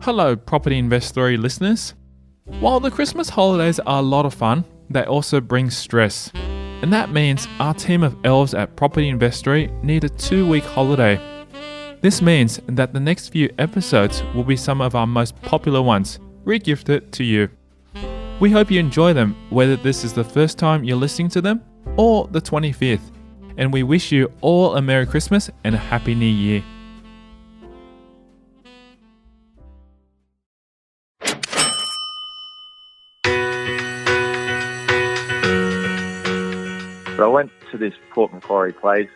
Hello, Property Investory listeners. While the Christmas holidays are a lot of fun, they also bring stress. And that means our team of elves at Property Investory need a 2-week holiday. This means that the next few episodes will be some of our most popular ones, re-gifted to you. We hope you enjoy them, whether this is the first time you're listening to them or the 25th. And we wish you all a Merry Christmas and a Happy New Year. So I went to this Port Macquarie place.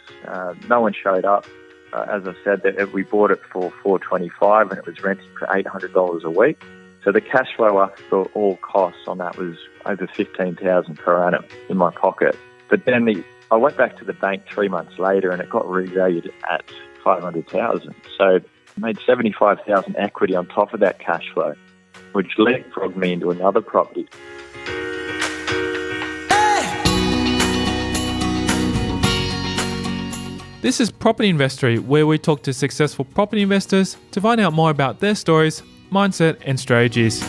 No one showed up. As I said, we bought it for $425 and it was rented for $800 a week. So the cash flow after all costs on that was over $15,000 per annum in my pocket. But then I went back to the bank 3 months later and it got revalued at $500,000. So I made $75,000 equity on top of that cash flow, which leapfrogged me into another property. This is Property Investory, where we talk to successful property investors to find out more about their stories, mindset, and strategies.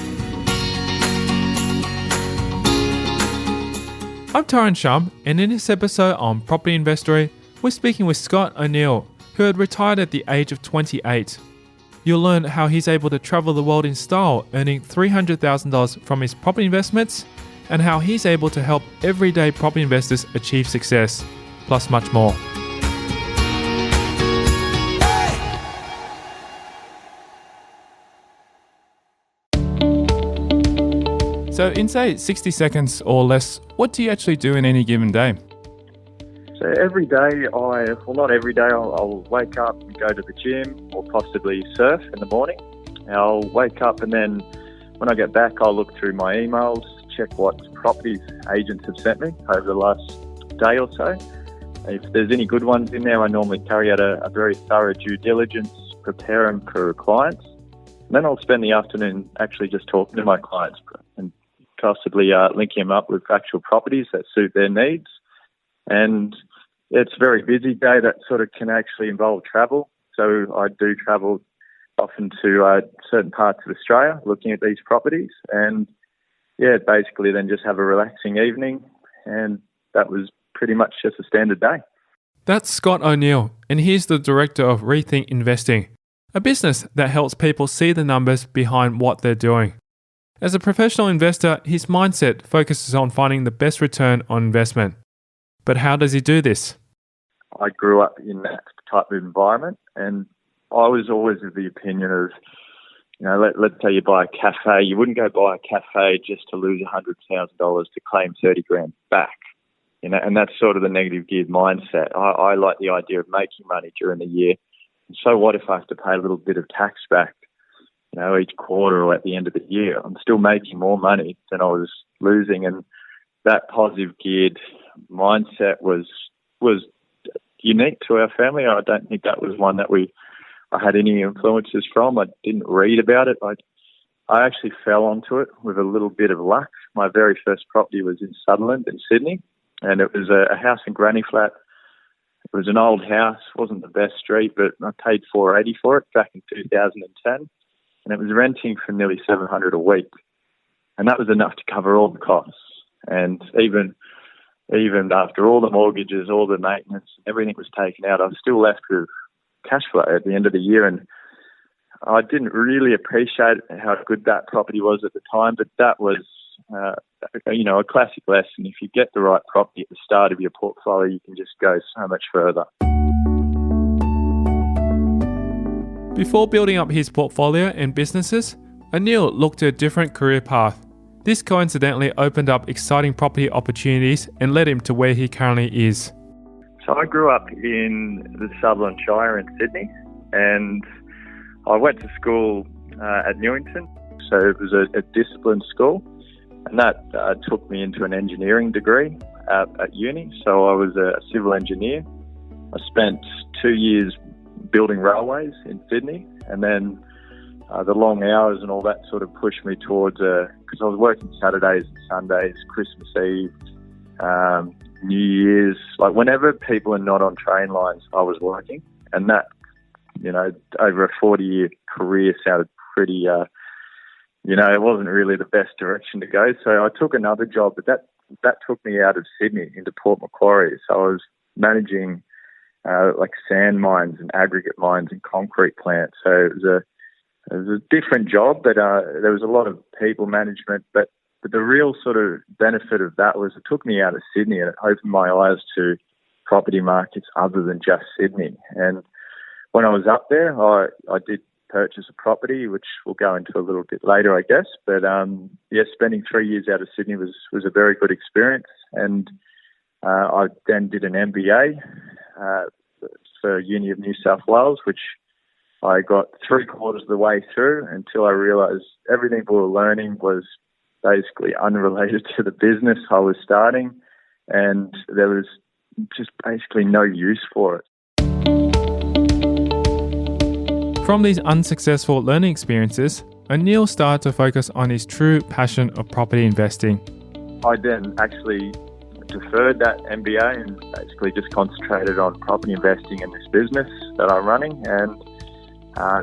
I'm Taran Shum, and in this episode on Property Investory, we're speaking with Scott O'Neill, who had retired at the age of 28. You'll learn how he's able to travel the world in style, earning $300,000 from his property investments, and how he's able to help everyday property investors achieve success, plus much more. So in, say, 60 seconds or less, what do you actually do in any given day? So every day, not every day, I'll wake up and go to the gym or possibly surf in the morning. I'll wake up and then when I get back, I'll look through my emails, check what properties agents have sent me over the last day or so. If there's any good ones in there, I normally carry out a very thorough due diligence, prepare them for clients. And then I'll spend the afternoon actually just talking to my clients and possibly linking them up with actual properties that suit their needs. And it's a very busy day that sort of can actually involve travel. So I do travel often to certain parts of Australia looking at these properties. And yeah, basically then just have a relaxing evening. And that was pretty much just a standard day. That's Scott O'Neill, and he's the director of Rethink Investing, a business that helps people see the numbers behind what they're doing. As a professional investor, his mindset focuses on finding the best return on investment. But how does he do this? I grew up in that type of environment, and I was always of the opinion of, let's say you buy a cafe, you wouldn't go buy a cafe just to lose $100,000 to claim $30,000 back. And that's sort of the negative geared mindset. I like the idea of making money during the year. And so what if I have to pay a little bit of tax back, each quarter or at the end of the year? I'm still making more money than I was losing. And that positive geared mindset was unique to our family. I don't think that was one that I had any influences from. I didn't read about it. I actually fell onto it with a little bit of luck. My very first property was in Sutherland in Sydney, and it was a house in Granny Flat. It was an old house, wasn't the best street, but I paid $480 for it back in 2010. And it was renting for nearly $700 a week. And that was enough to cover all the costs. And even after all the mortgages, all the maintenance, everything was taken out, I was still left with cash flow at the end of the year. And I didn't really appreciate how good that property was at the time, but that was, a classic lesson. If you get the right property at the start of your portfolio, you can just go so much further. Before building up his portfolio and businesses, O'Neill looked at a different career path. This coincidentally opened up exciting property opportunities and led him to where he currently is. So I grew up in the Sutherland Shire in Sydney, and I went to school at Newington. So it was a disciplined school, and that took me into an engineering degree at uni. So I was a civil engineer. I spent 2 years building railways in Sydney, and then the long hours and all that sort of pushed me towards, because I was working Saturdays and Sundays, Christmas Eve, New Year's, like whenever people are not on train lines, I was working. And that, over a 40-year career sounded pretty, it wasn't really the best direction to go. So I took another job, but that took me out of Sydney into Port Macquarie. So I was managing like sand mines and aggregate mines and concrete plants. So it was a different job, but there was a lot of people management. But the real sort of benefit of that was it took me out of Sydney and it opened my eyes to property markets other than just Sydney. And when I was up there, I did purchase a property, which we'll go into a little bit later, I guess. But spending 3 years out of Sydney was a very good experience. And I then did an MBA for Uni of New South Wales, which I got 3/4 of the way through until I realised everything we were learning was basically unrelated to the business I was starting, and there was just basically no use for it. From these unsuccessful learning experiences, O'Neill started to focus on his true passion of property investing. I then actually deferred that MBA and basically just concentrated on property investing in this business that I'm running, and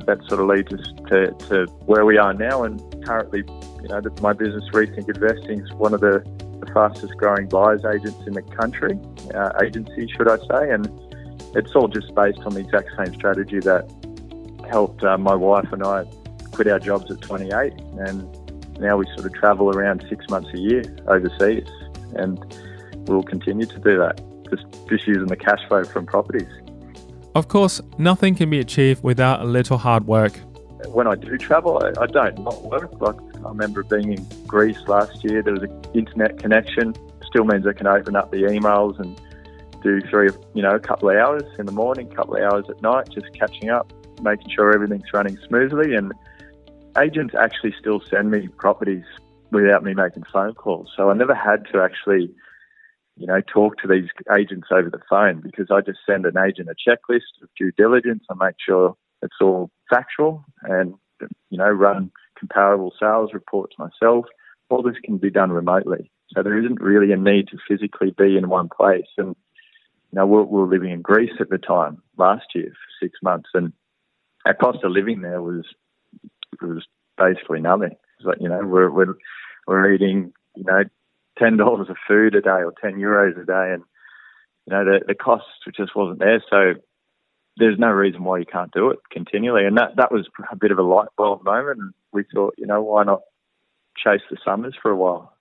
that sort of leads us to where we are now. And currently, my business, Rethink Investing, is one of the fastest growing buyers agents in the country, agency should I say, and it's all just based on the exact same strategy that helped my wife and I quit our jobs at 28, and now we sort of travel around 6 months a year overseas, and we'll continue to do that, just using the cash flow from properties. Of course, nothing can be achieved without a little hard work. When I do travel, I don't not work. Like I remember being in Greece last year, there was an internet connection. Still means I can open up the emails and do a couple of hours in the morning, a couple of hours at night, just catching up, making sure everything's running smoothly. And agents actually still send me properties without me making phone calls. So I never had to actually talk to these agents over the phone, because I just send an agent a checklist of due diligence. I make sure it's all factual and, run comparable sales reports myself. All this can be done remotely. So there isn't really a need to physically be in one place. And, we were living in Greece at the time last year for 6 months, and our cost of living there was basically nothing. It's like, we're eating, $10 of food a day or €10 a day, and the cost just wasn't there. So there's no reason why you can't do it continually. And that was a bit of a light bulb moment, and we thought, why not chase the summers for a while.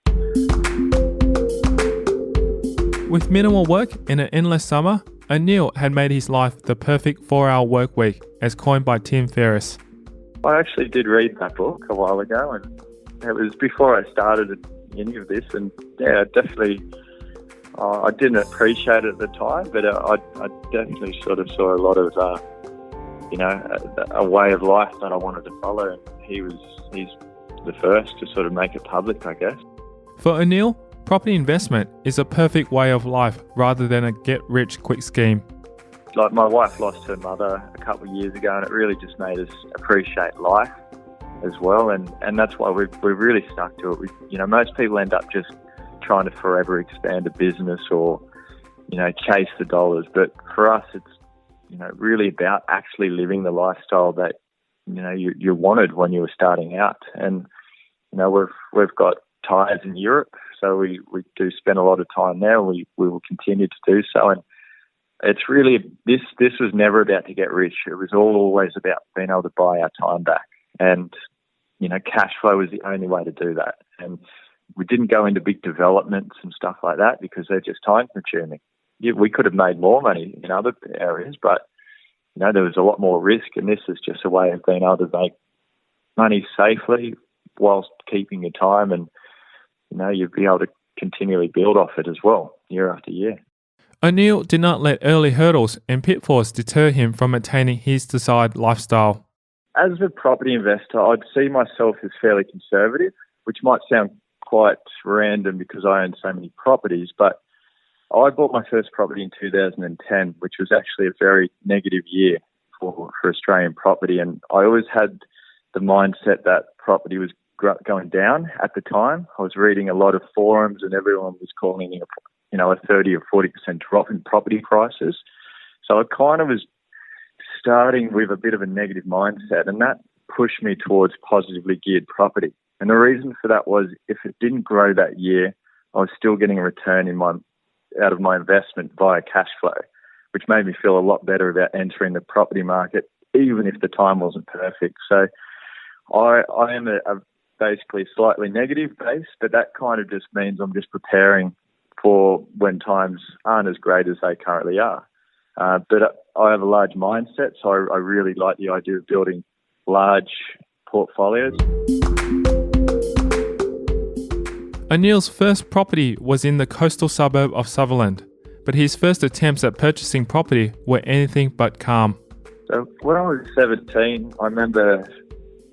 With minimal work in an endless summer, O'Neill had made his life the perfect 4-hour work week, as coined by Tim Ferriss. I actually did read that book a while ago, and it was before I started any of this, and definitely I didn't appreciate it at the time, but I definitely sort of saw a lot of a way of life that I wanted to follow, and he's the first to sort of make it public, I guess. For O'Neill, property investment is a perfect way of life rather than a get-rich-quick scheme. Like my wife lost her mother a couple of years ago, and it really just made us appreciate life as well, and that's why we've really stuck to it. Most people end up just trying to forever expand a business or chase the dollars, but for us it's really about actually living the lifestyle that you wanted when you were starting out. And we've got ties in Europe, so we do spend a lot of time there. We will continue to do so, and it's really this was never about to get rich. It was always about being able to buy our time back. And, cash flow is the only way to do that. And we didn't go into big developments and stuff like that because they're just time consuming. We could have made more money in other areas, but, there was a lot more risk. And this is just a way of being able to make money safely whilst keeping your time, and, you'd be able to continually build off it as well, year after year. O'Neill did not let early hurdles and pitfalls deter him from attaining his desired lifestyle. As a property investor, I'd see myself as fairly conservative, which might sound quite random because I own so many properties, but I bought my first property in 2010, which was actually a very negative year for Australian property. And I always had the mindset that property was going down at the time. I was reading a lot of forums, and everyone was calling it a 30 or 40% drop in property prices. So I kind of was starting with a bit of a negative mindset, and that pushed me towards positively geared property. And the reason for that was if it didn't grow that year, I was still getting a return out of my investment via cash flow, which made me feel a lot better about entering the property market, even if the time wasn't perfect. So I am basically slightly negative base, but that kind of just means I'm just preparing for when times aren't as great as they currently are. But I have a large mindset, so I really like the idea of building large portfolios. O'Neill's first property was in the coastal suburb of Sutherland, but his first attempts at purchasing property were anything but calm. So when I was 17, I remember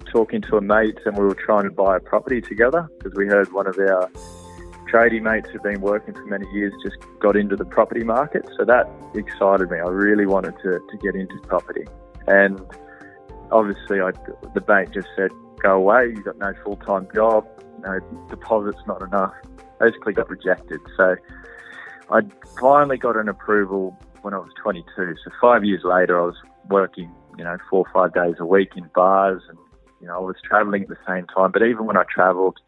talking to a mate and we were trying to buy a property together because we heard one of our tradie mates who'd been working for many years just got into the property market. So that excited me. I really wanted to get into property. And obviously the bank just said, go away, you've got no full-time job, no deposit's not enough. Basically got rejected. So I finally got an approval when I was 22. So 5 years later, I was working, 4 or 5 days a week in bars, and I was travelling at the same time. But even when I travelled,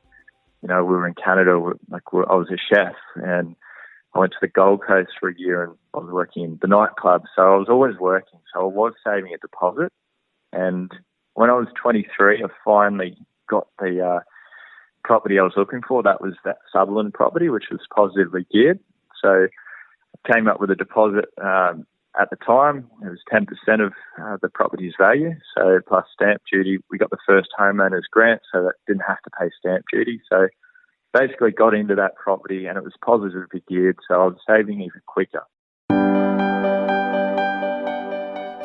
we were in Canada. I was a chef, and I went to the Gold Coast for a year, and I was working in the nightclub. So I was always working. So I was saving a deposit. And when I was 23, I finally got the property I was looking for. That was that Sutherland property, which was positively geared. So I came up with a deposit at the time. It was 10% of the property's value. So plus stamp duty, we got the first homeowners grant, so that didn't have to pay stamp duty. So basically got into that property and it was positively geared, so I was saving even quicker.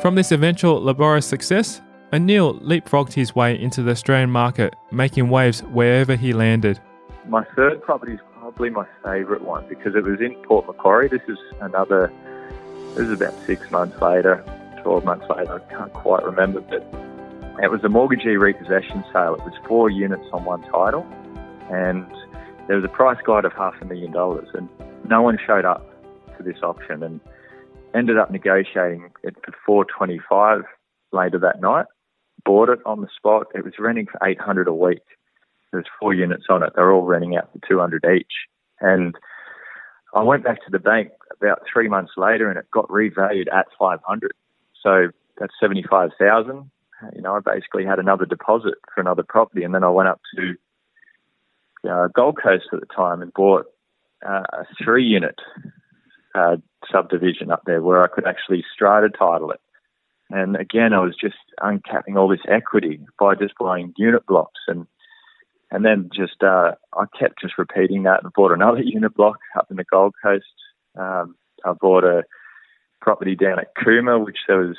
From this eventual laborious success, O'Neill leapfrogged his way into the Australian market, making waves wherever he landed. My third property is probably my favourite one because it was in Port Macquarie. This is about 6 months later, 12 months later, I can't quite remember, but it was a mortgagee repossession sale. It was 4 units on one title, and there was a price guide of $500,000, and no one showed up to this auction, and ended up negotiating it for $425 later that night. Bought it on the spot. It was renting for $800 a week. There's 4 units on it. They're all renting out for $200 each, and I went back to the bank about 3 months later and it got revalued at $500. So that's $75,000. I basically had another deposit for another property, and then I went up to Gold Coast at the time and bought a 3-unit subdivision up there where I could actually strata title it. And again, I was just uncapping all this equity by just buying unit blocks, and then I kept just repeating that and bought another unit block up in the Gold Coast. I bought a property down at Cooma, which there was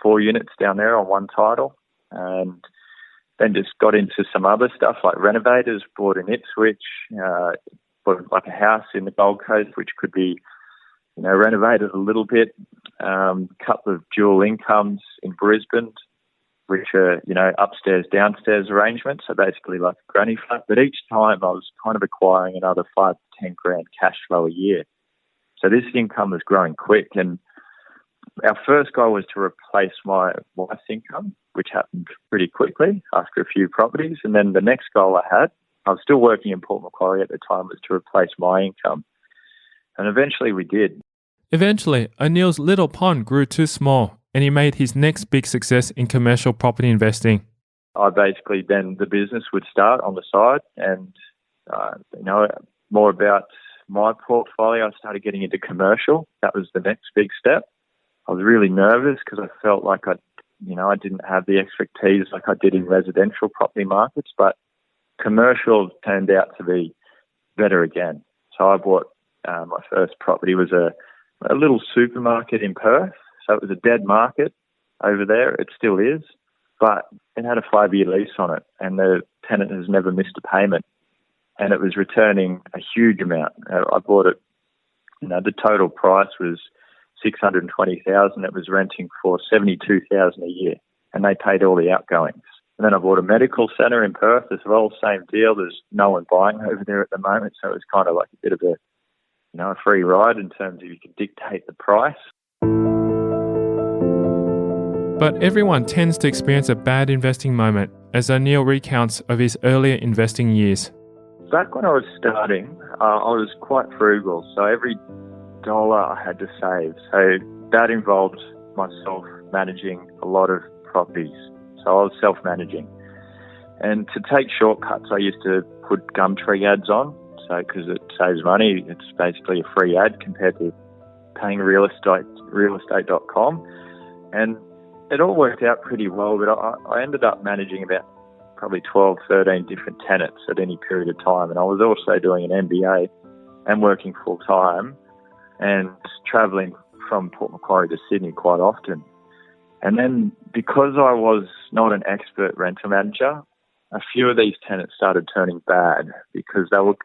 4 units down there on one title, and then just got into some other stuff like renovators. Bought in Ipswich, bought like a house in the Gold Coast, which could be renovated a little bit. Couple of dual incomes in Brisbane, which are, upstairs, downstairs arrangements. So basically like a granny flat. But each time I was kind of acquiring another 5 to 10 grand cash flow a year. So this income was growing quick. And our first goal was to replace my wife's income, which happened pretty quickly after a few properties. And then the next goal I was still working in Port Macquarie at the time, was to replace my income. And eventually we did. Eventually, O'Neill's little pond grew too small, and he made his next big success in commercial property investing. Then the business would start on the side, and more about my portfolio. I started getting into commercial. That was the next big step. I was really nervous because I felt like I didn't have the expertise like I did in residential property markets, but commercial turned out to be better again. So I bought my first property was a little supermarket in Perth. So it was a dead market over there. It still is, but it had a 5-year lease on it, and the tenant has never missed a payment, and it was returning a huge amount. I bought it, the total price was $620,000. It was renting for $72,000 a year, and they paid all the outgoings. And then I bought a medical centre in Perth as well, same deal. There's no one buying over there at the moment, so it was kind of like a bit of a free ride in terms of you can dictate the price. But everyone tends to experience a bad investing moment, as O'Neill recounts of his earlier investing years. Back when I was starting, I was quite frugal, so every dollar I had to save. So that involved myself managing a lot of properties. So I was self-managing. And to take shortcuts, I used to put Gumtree ads on, so because it saves money. It's basically a free ad compared to paying realestate.com. And it all worked out pretty well, but I ended up managing about probably 12, 13 different tenants at any period of time. And I was also doing an MBA and working full-time and travelling from Port Macquarie to Sydney quite often. And then because I was not an expert rental manager, a few of these tenants started turning bad because they were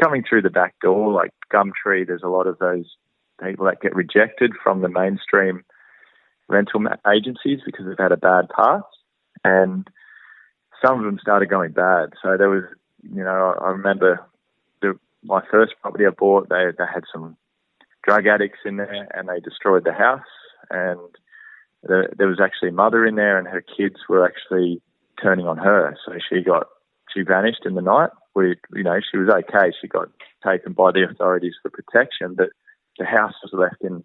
coming through the back door, like Gumtree. There's a lot of those people that get rejected from the mainstream rental agencies because they've had a bad past, and some of them started going bad. So there was, I remember my first property I bought, they had some drug addicts in there and they destroyed the house, and there was actually a mother in there and her kids were actually turning on her. So she vanished in the night. She was okay. She got taken by the authorities for protection, but the house was left in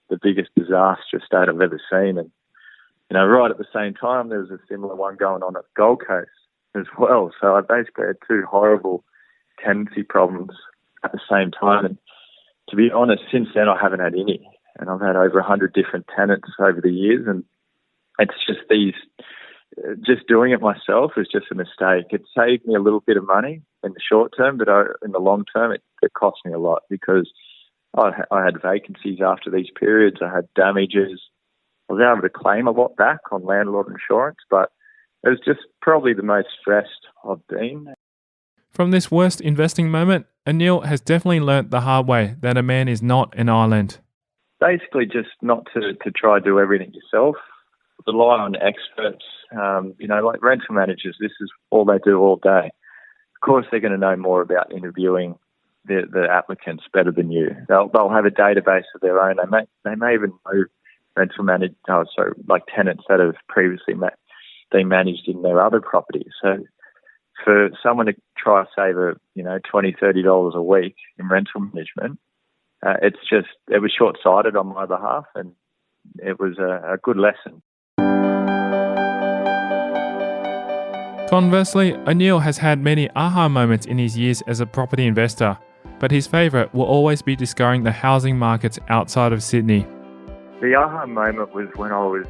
the biggest disastrous state I've ever seen. And, right at the same time, there was a similar one going on at the Gold Coast as well. So I basically had two horrible tenancy problems at the same time. And to be honest, since then I haven't had any. And I've had over 100 different tenants over the years. And it's just just doing it myself was just a mistake. It saved me a little bit of money in the short term, but in the long term, it cost me a lot because I had vacancies after these periods. I had damages. I was able to claim a lot back on landlord insurance, but it was just probably the most stressed I've been. From this worst investing moment, O'Neill has definitely learnt the hard way that a man is not an island. Basically just not to try to do everything yourself. Rely on experts. Like rental managers, this is all they do all day. Of course, they're going to know more about interviewing the applicants better than you. They'll have a database of their own. They may even know tenants that have previously been managed in their other properties. So for someone to try to save $20, $30 a week in rental management, it was short-sighted on my behalf, and it was a good lesson. Conversely, O'Neill has had many aha moments in his years as a property investor, but his favourite will always be discovering the housing markets outside of Sydney. The aha moment was when I was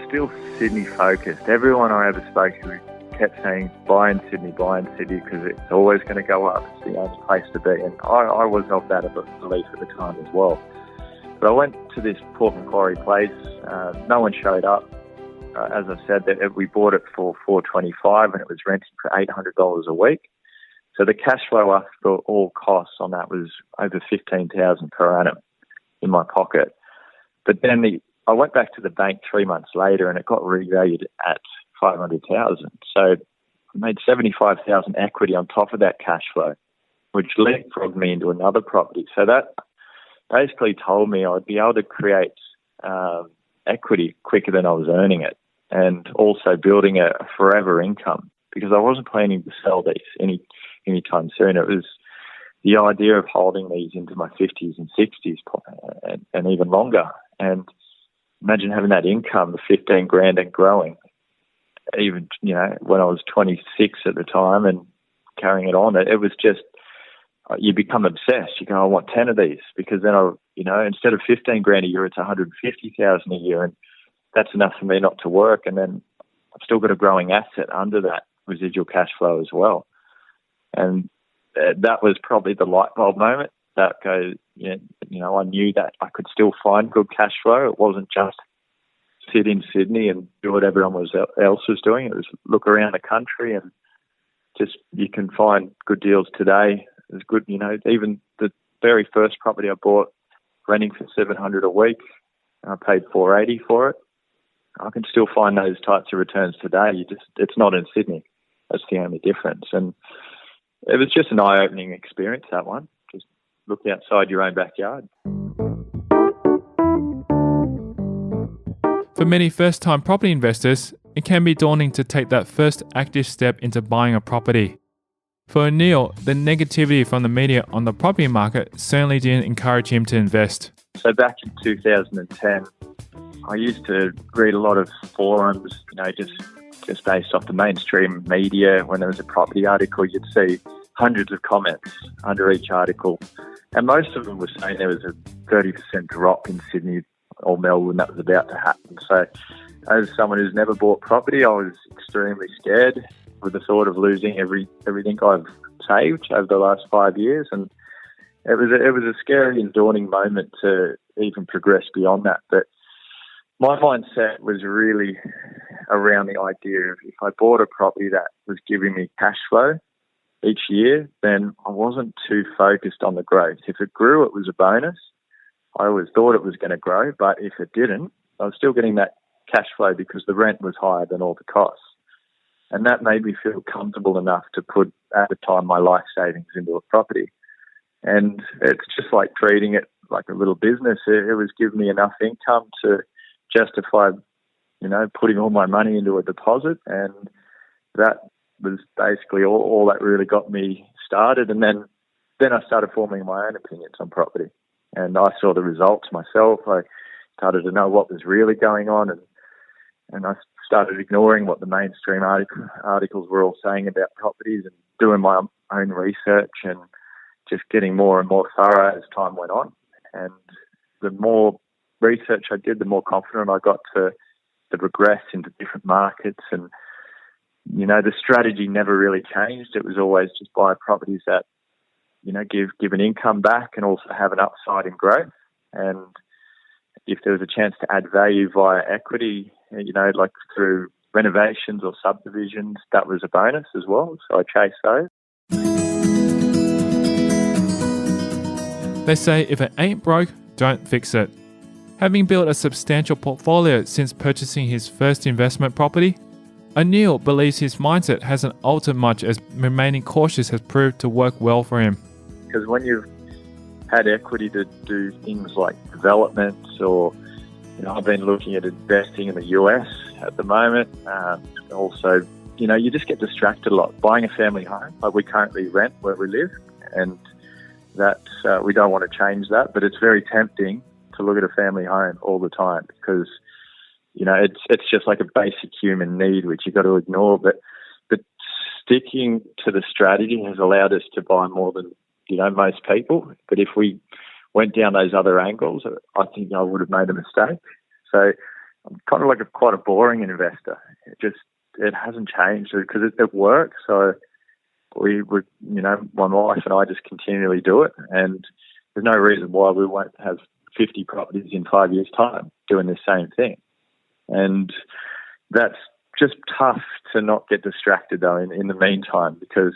still Sydney focused. Everyone I ever spoke to kept saying, buy in Sydney, because it's always going to go up. It's the only place to be. And I was of that belief at the time as well. But I went to this Port Macquarie place. No one showed up. As I said, we bought it for $425 and it was rented for $800 a week. So the cash flow after all costs on that was over $15,000 per annum in my pocket. But then I went back to the bank 3 months later and it got revalued at $500,000. So I made $75,000 equity on top of that cash flow, which leapfrogged me into another property. So that basically told me I'd be able to create equity quicker than I was earning it, and also building a forever income, because I wasn't planning to sell these anytime soon. It was the idea of holding these into my 50s and 60s and even longer. And imagine having that income of $15,000 and growing, even, when I was 26 at the time and carrying it on. It was just, you become obsessed. You go, I want 10 of these, because then instead of $15,000 a year, it's $150,000 a year. And that's enough for me not to work. And then I've still got a growing asset under that residual cash flow as well. And that was probably the light bulb moment that goes, I knew that I could still find good cash flow. It wasn't just sit in Sydney and do what everyone else was doing. It was look around the country, and just you can find good deals today. It's good, even the very first property I bought, renting for $700 a week, I paid $480 for it. I can still find those types of returns today. It's not in Sydney. That's the only difference. And it was just an eye-opening experience, that one. Just look outside your own backyard. For many first-time property investors, it can be daunting to take that first active step into buying a property. For Anil, the negativity from the media on the property market certainly didn't encourage him to invest. So back in 2010, I used to read a lot of forums, just based off the mainstream media. When there was a property article, you'd see hundreds of comments under each article. And most of them were saying there was a 30% drop in Sydney or Melbourne that was about to happen. So as someone who's never bought property, I was extremely scared with the thought of losing everything I've saved over the last 5 years. And it was a scary and daunting moment to even progress beyond that. But my mindset was really around the idea of if I bought a property that was giving me cash flow each year, then I wasn't too focused on the growth. If it grew, it was a bonus. I always thought it was going to grow, but if it didn't, I was still getting that cash flow because the rent was higher than all the costs. And that made me feel comfortable enough to put, at the time, my life savings into a property. And it's just like treating it like a little business. It was giving me enough income to justify, putting all my money into a deposit. And that was basically all that really got me started. And then I started forming my own opinions on property. And I saw the results myself. I started to know what was really going on. And I started ignoring what the mainstream articles were all saying about properties and doing my own research and just getting more and more thorough as time went on. And the more research I did, the more confident I got to progress into different markets. And, the strategy never really changed. It was always just buy properties that, give an income back and also have an upside in growth. And if there was a chance to add value via equity, like through renovations or subdivisions, that was a bonus as well. So I chased those. They say if it ain't broke, don't fix it. Having built a substantial portfolio since purchasing his first investment property, Anil believes his mindset hasn't altered much as remaining cautious has proved to work well for him. Because when you've had equity to do things like developments or, I've been looking at investing in the US at the moment. Also, you just get distracted a lot. Buying a family home, like we currently rent where we live, and that we don't want to change that, but it's very tempting to look at a family home all the time because, it's just like a basic human need which you've got to ignore. But sticking to the strategy has allowed us to buy more than, most people. But if we went down those other angles, I think I would have made a mistake. So I'm kind of like quite a boring investor. It hasn't changed because it works. So we would, my wife and I just continually do it. And there's no reason why we won't have 50 properties in 5 years' time doing the same thing. And that's just tough to not get distracted, though, in the meantime, because,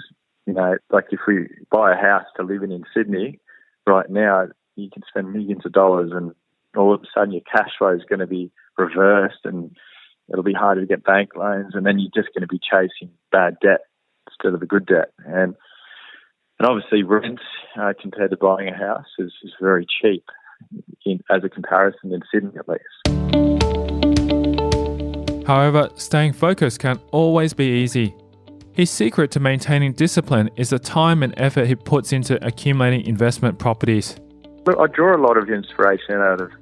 like if we buy a house to live in Sydney right now, you can spend millions of dollars and all of a sudden your cash flow is going to be reversed and it'll be harder to get bank loans, and then you're just going to be chasing bad debt instead of the good debt. And obviously rent compared to buying a house is very cheap as a comparison in Sydney at least. However, staying focused can't always be easy. His secret to maintaining discipline is the time and effort he puts into accumulating investment properties. Look, I draw a lot of inspiration out of,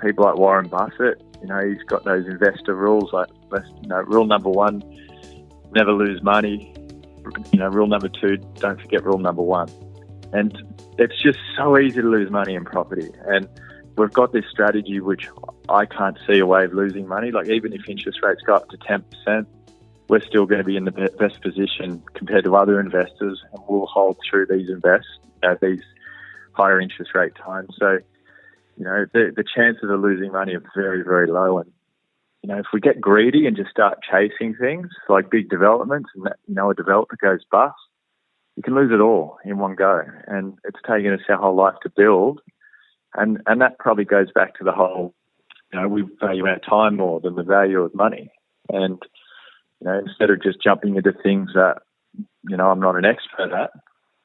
people like Warren Buffett. He's got those investor rules like, rule number 1, never lose money. Rule number 2, don't forget rule number 1. And it's just so easy to lose money in property. And we've got this strategy which I can't see a way of losing money. Like even if interest rates go up to 10%, we're still going to be in the best position compared to other investors, and we'll hold through these these higher interest rate times. So, the chances of losing money are very, very low. And, if we get greedy and just start chasing things like big developments and that, a developer goes bust, you can lose it all in one go. And it's taken us our whole life to build. And that probably goes back to the whole, we value our time more than the value of money. And, instead of just jumping into things that, I'm not an expert at,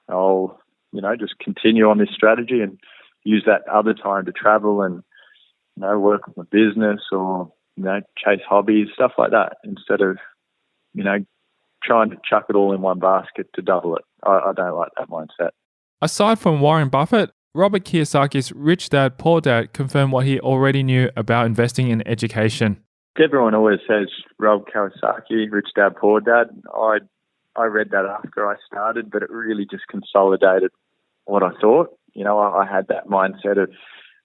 I'll, just continue on this strategy and use that other time to travel and, work on the business or, chase hobbies, stuff like that, instead of, trying to chuck it all in one basket to double it. I don't like that mindset. Aside from Warren Buffett, Robert Kiyosaki's Rich Dad Poor Dad confirmed what he already knew about investing in education. Everyone always says Rob Kiyosaki, Rich Dad Poor Dad. I read that after I started, but it really just consolidated what I thought. I had that mindset of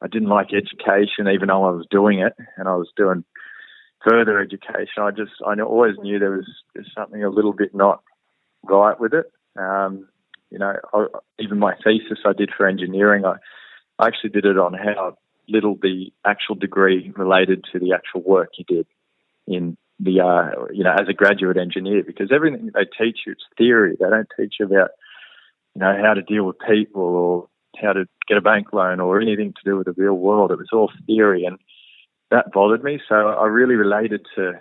I didn't like education, even though I was doing it, and I was doing further education. I always knew there was something a little bit not right with it. Even my thesis I did for engineering, I actually did it on how little the actual degree related to the actual work you did in the, as a graduate engineer, because everything they teach you, it's theory. They don't teach you about, how to deal with people or how to get a bank loan or anything to do with the real world. It was all theory, and that bothered me. So I really related to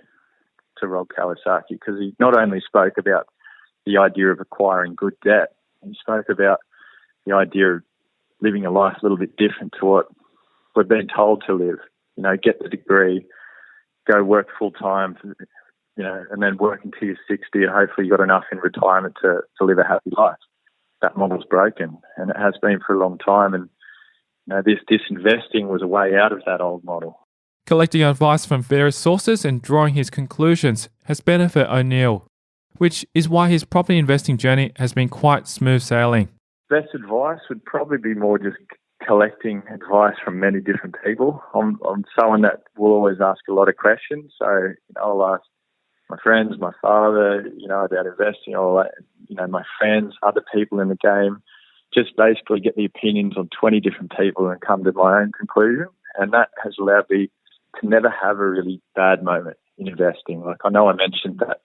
Rob Kiyosaki, because he not only spoke about the idea of acquiring good debt, he spoke about the idea of living a life a little bit different to what we're being told to live. Get the degree, go work full time, and then work until you're 60, and hopefully you got enough in retirement to live a happy life. That model's broken, and it has been for a long time. And this investing was a way out of that old model. Collecting advice from various sources and drawing his conclusions has benefited O'Neill, which is why his property investing journey has been quite smooth sailing. Best advice would probably be more just collecting advice from many different people. I'm someone that will always ask a lot of questions, so I'll ask my friends, my father, about investing, or my friends, other people in the game. Just basically get the opinions on 20 different people and come to my own conclusion, and that has allowed me to never have a really bad moment in investing. Like, I know I mentioned that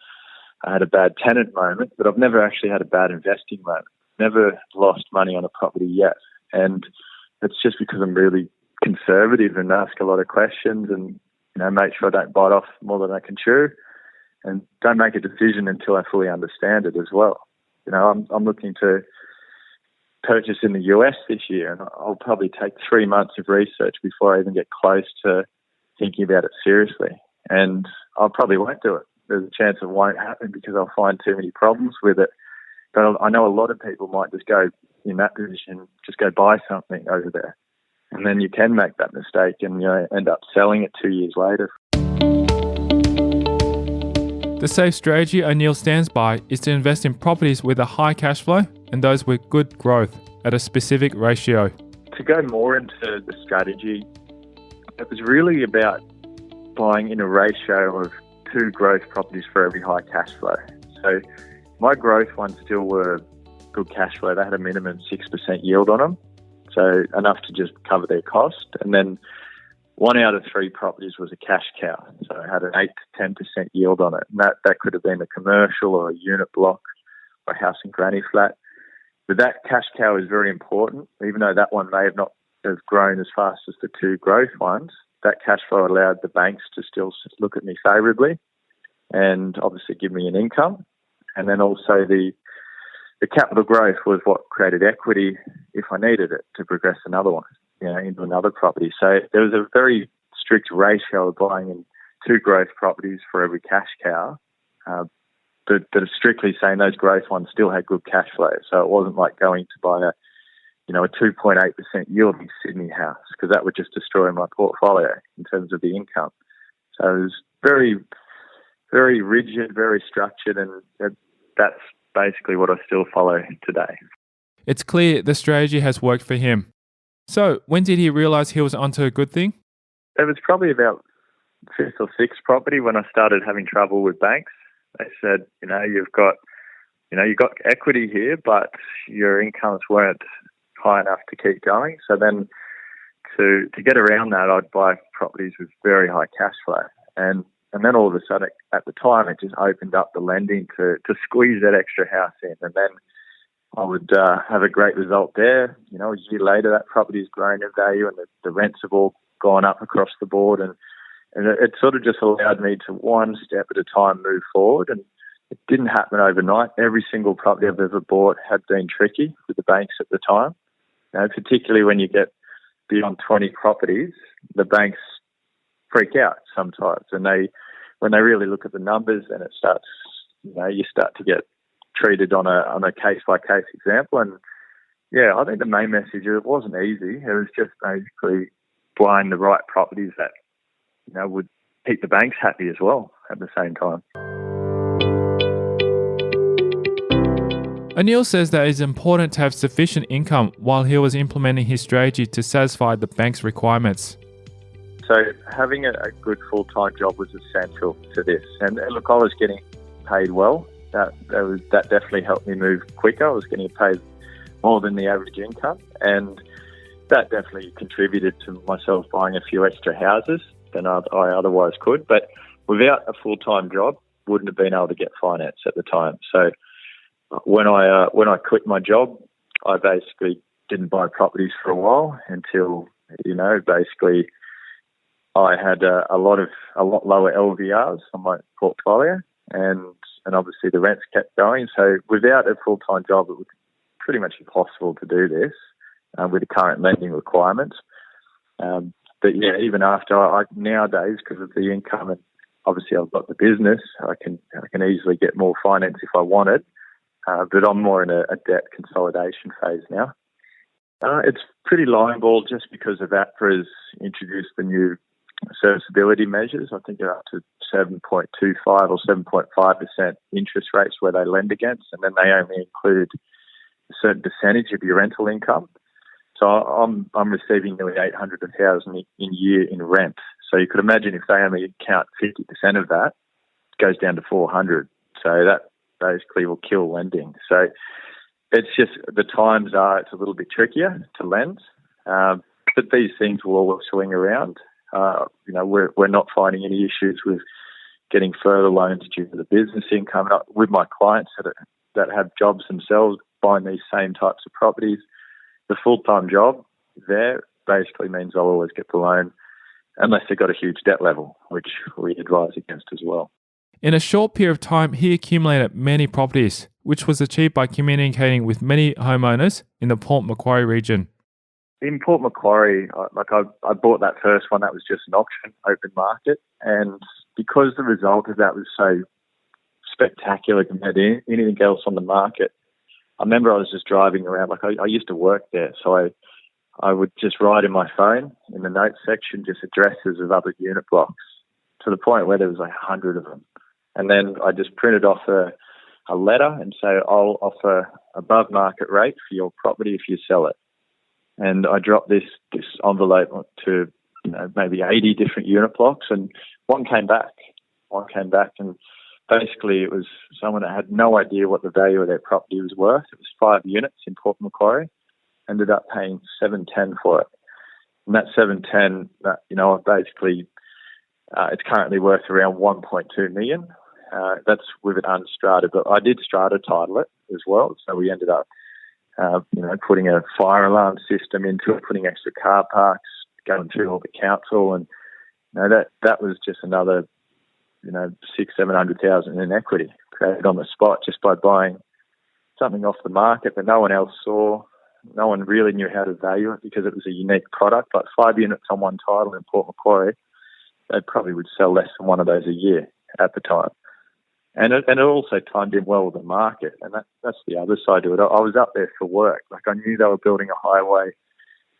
I had a bad tenant moment, but I've never actually had a bad investing moment. Never lost money on a property yet. And it's just because I'm really conservative and ask a lot of questions and, make sure I don't bite off more than I can chew, and don't make a decision until I fully understand it as well. I'm looking to purchase in the US this year, and I'll probably take 3 months of research before I even get close to thinking about it seriously. And I probably won't do it. There's a chance it won't happen because I'll find too many problems with it. But I know a lot of people might just go in that position, just go buy something over there. And then you can make that mistake and end up selling it 2 years later. The safe strategy O'Neill stands by is to invest in properties with a high cash flow and those with good growth at a specific ratio. To go more into the strategy, it was really about buying in a ratio of 2 growth properties for every high cash flow. So my growth ones still were good cash flow. They had a minimum 6% yield on them, so enough to just cover their cost. And then 1 out of 3 properties was a cash cow, so it had an 8 to 10% yield on it. And that could have been a commercial or a unit block or a house and granny flat. But that cash cow is very important, even though that one may have not have grown as fast as the 2 growth ones. That cash flow allowed the banks to still look at me favourably and obviously give me an income. And then also the capital growth was what created equity if I needed it to progress another one, into another property. So there was a very strict ratio of buying in 2 growth properties for every cash cow, but are strictly saying those growth ones still had good cash flow. So it wasn't like going to buy a 2.8% yielding Sydney house, because that would just destroy my portfolio in terms of the income. So it was very, very rigid, very structured, and that's basically what I still follow today. It's clear the strategy has worked for him. So when did he realise he was onto a good thing? It was probably about 5th or 6th property when I started having trouble with banks. They said, you've got equity here, but your incomes weren't high enough to keep going. So then to get around that, I'd buy properties with very high cash flow. And then all of a sudden, at the time, it just opened up the lending to squeeze that extra house in. And then I would have a great result there. A year later, that property's grown in value and the rents have all gone up across the board. And it sort of just allowed me to, one step at a time, move forward. And it didn't happen overnight. Every single property I've ever bought had been tricky with the banks at the time. Particularly when you get beyond 20 properties, the banks freak out sometimes, and when they really look at the numbers, and it starts, you start to get treated on a case by case example. And yeah, I think the main message, it wasn't easy. It was just basically buying the right properties that would keep the banks happy as well at the same time. Anil says that it's important to have sufficient income while he was implementing his strategy to satisfy the bank's requirements. So having a good full-time job was essential to this. And look, I was getting paid well. That definitely helped me move quicker. I was getting paid more than the average income, and that definitely contributed to myself buying a few extra houses than I otherwise could. But without a full-time job, wouldn't have been able to get finance at the time. So when I quit my job, I basically didn't buy properties for a while until basically I had a lot lower LVRs on my portfolio, and obviously the rents kept going. So without a full-time job, it was pretty much impossible to do this with the current lending requirements. But yeah, even after nowadays, because of the income and obviously I've got the business, I can easily get more finance if I wanted. But I'm more in a debt consolidation phase now. It's pretty line ball just because of APRA's introduced the new serviceability measures. I think they're up to 7.25 or 7.5% interest rates where they lend against, and then they only include a certain percentage of your rental income. So I'm receiving nearly $800,000 in year in rent. So you could imagine if they only count 50% of that, it goes down to 400. So that basically will kill lending. So it's just it's a little bit trickier to lend, but these things will always swing around. We're not finding any issues with getting further loans due to the business income. With my clients that have jobs themselves buying these same types of properties, the full-time job there basically means I'll always get the loan unless they've got a huge debt level, which we advise against as well. In a short period of time, he accumulated many properties, which was achieved by communicating with many homeowners in the Port Macquarie region. In Port Macquarie, I bought that first one. That was just an auction, open market. And because the result of that was so spectacular compared to anything else on the market, I remember I was just driving around. I used to work there, so I would just write in my phone in the notes section just addresses of other unit blocks to the point where there was 100 of them. And then I just printed off a letter and say, I'll offer above market rate for your property if you sell it. And I dropped this envelope to maybe 80 different unit blocks, and one came back, and basically it was someone that had no idea what the value of their property was worth. It was 5 units in Port Macquarie, ended up paying $710 for it. And that $710, basically it's currently worth around $1.2 million. That's with it unstrata, but I did strata title it as well. So we ended up, putting a fire alarm system into it, putting extra car parks, going through all the council, and that was just another, $600,000-700,000 in equity created on the spot just by buying something off the market that no one else saw. No one really knew how to value it because it was a unique product. Like 5 units on one title in Port Macquarie, they probably would sell less than one of those a year at the time. And it also timed in well with the market, and that's the other side to it. I was up there for work. I knew they were building a highway,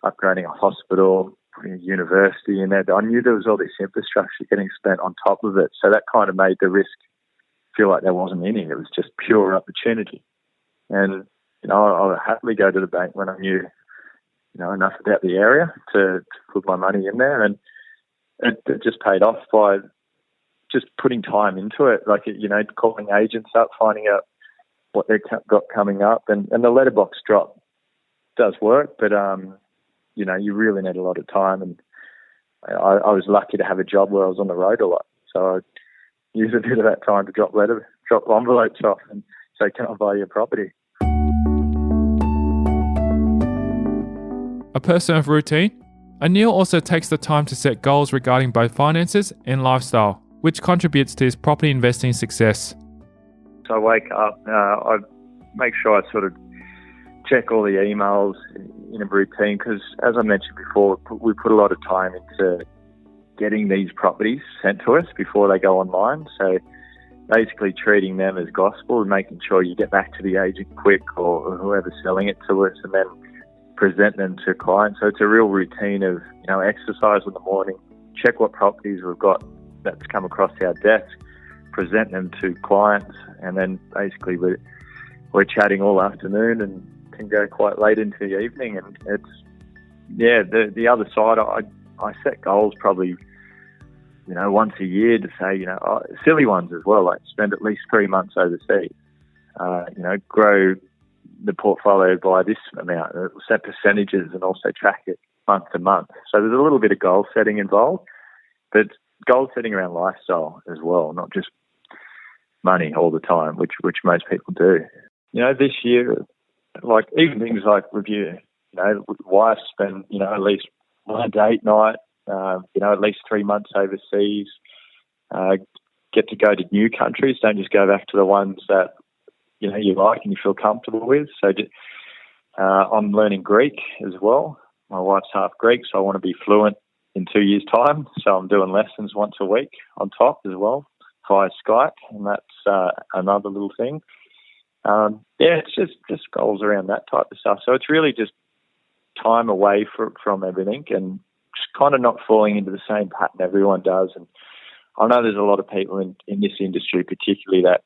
upgrading a hospital, putting a university in there. I knew there was all this infrastructure getting spent on top of it, so that kind of made the risk feel like there wasn't any. It was just pure opportunity. And I would happily go to the bank when I knew enough about the area to put my money in there, and it just paid off by just putting time into it, calling agents up, finding out what they've got coming up, and the letterbox drop does work, but you really need a lot of time, and I was lucky to have a job where I was on the road a lot, so I used a bit of that time to drop envelopes off and say, can I buy your property? A person of routine, Anil also takes the time to set goals regarding both finances and lifestyle, which contributes to his property investing success. So I wake up, I make sure I sort of check all the emails in a routine because, as I mentioned before, we put a lot of time into getting these properties sent to us before they go online. So basically treating them as gospel and making sure you get back to the agent quick or whoever's selling it to us, and then present them to clients. So it's a real routine of, exercise in the morning, check what properties we've got that's come across our desk, present them to clients, and then basically we're chatting all afternoon and can go quite late into the evening. And it's, the other side, I set goals probably, once a year to say, silly ones as well, like spend at least 3 months overseas, grow the portfolio by this amount, set percentages and also track it month to month. So there's a little bit of goal setting involved, but goal setting around lifestyle as well, not just money all the time, which most people do. This year, like even things like review, wife spend, at least one date night, at least 3 months overseas, get to go to new countries, don't just go back to the ones that, you like and you feel comfortable with. So I'm learning Greek as well. My wife's half Greek, so I want to be fluent in 2 years' time. So I'm doing lessons once a week on top as well via Skype, and that's another little thing. It's just goals around that type of stuff. So it's really just time away from everything and just kind of not falling into the same pattern everyone does. And I know there's a lot of people in this industry particularly that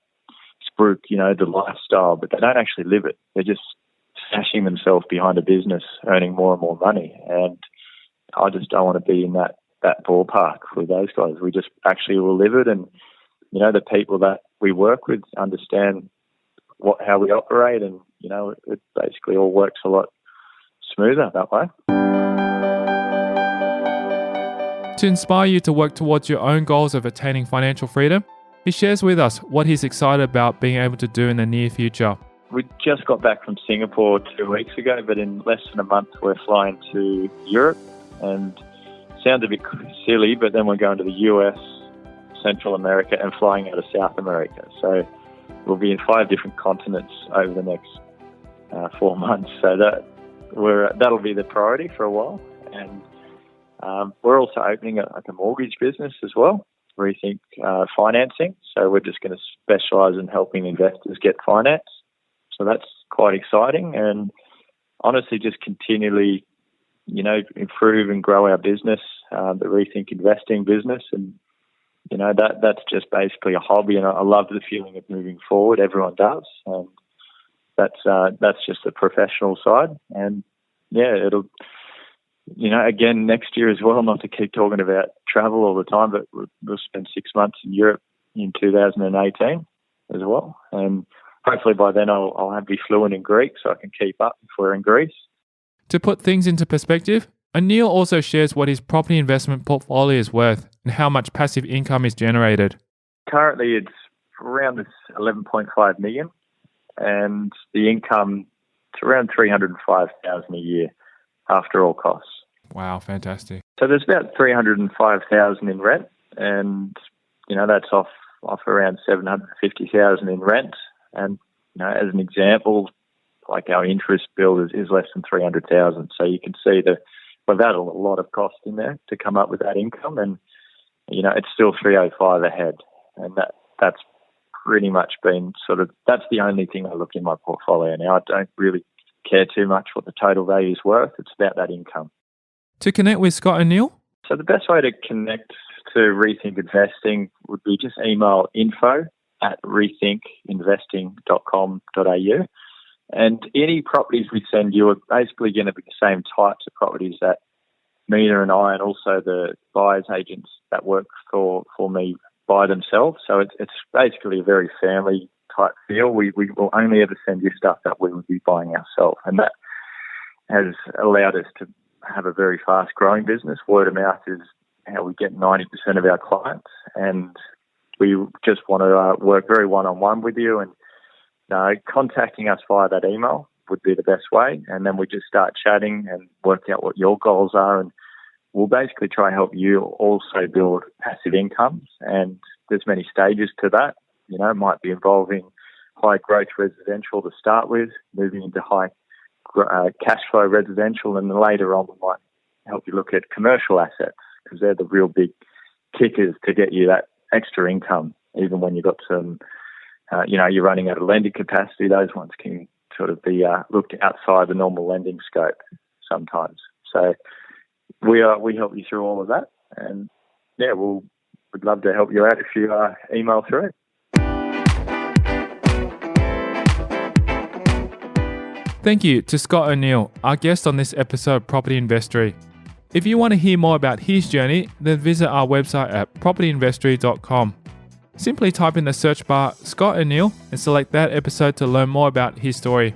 spruik, the lifestyle, but they don't actually live it. They're just stashing themselves behind a business, earning more and more money. And I just don't want to be in that ballpark with those guys. We just actually will live it. And, the people that we work with understand how we operate, and, it basically all works a lot smoother that way. To inspire you to work towards your own goals of attaining financial freedom, he shares with us what he's excited about being able to do in the near future. We just got back from Singapore 2 weeks ago, but in less than a month we're flying to Europe, and sounds a bit silly, but then we're going to the US, Central America, and flying out of South America. So we'll be in 5 different continents over the next 4 months. So that'll be the priority for a while. And we're also opening a mortgage business as well, Rethink Financing. So we're just going to specialise in helping investors get finance. So that's quite exciting, and honestly just continually, improve and grow our business, the Rethink Investing business. And, that's just basically a hobby, and I love the feeling of moving forward. Everyone does. And that's just the professional side. And it'll, again, next year as well, not to keep talking about travel all the time, but we'll spend 6 months in Europe in 2018 as well. And hopefully by then I'll be fluent in Greek so I can keep up if we're in Greece. To put things into perspective, Anil also shares what his property investment portfolio is worth and how much passive income is generated. Currently it's around this 11.5 million, and the income is around 305,000 a year after all costs. Wow, fantastic. So there's about 305,000 in rent, and that's off around 750,000 in rent. And as an example, like our interest bill is less than 300,000. So you can see that we've added a lot of cost in there to come up with that income, and it's still 305 ahead, and that's pretty much been that's the only thing I look in my portfolio now. I don't really care too much what the total value is worth. It's about that income. To connect with Scott and Neil? So the best way to connect to Rethink Investing would be just email info@rethinkinvesting.com.au. And any properties we send you are basically going to be the same types of properties that Mina and I, and also the buyers agents that work for me, buy themselves. So it's basically a very family type feel. We will only ever send you stuff that we would be buying ourselves, and that has allowed us to have a very fast growing business. Word of mouth is how we get 90% of our clients, and we just want to work very one-on-one with you, and contacting us via that email would be the best way. And then we just start chatting and work out what your goals are, and we'll basically try and help you also build passive incomes. And there's many stages to that. It might be involving high growth residential to start with, moving into high cash flow residential, and then later on we might help you look at commercial assets, because they're the real big kickers to get you that extra income, even when you've got some, you're running out of lending capacity. Those ones can sort of be looked outside the normal lending scope sometimes. So we help you through all of that, and we'd love to help you out if you email through. Thank you to Scott O'Neill, our guest on this episode of Property Investory. If you want to hear more about his journey, then visit our website at propertyinvestory.com. Simply type in the search bar Scott O'Neill and select that episode to learn more about his story.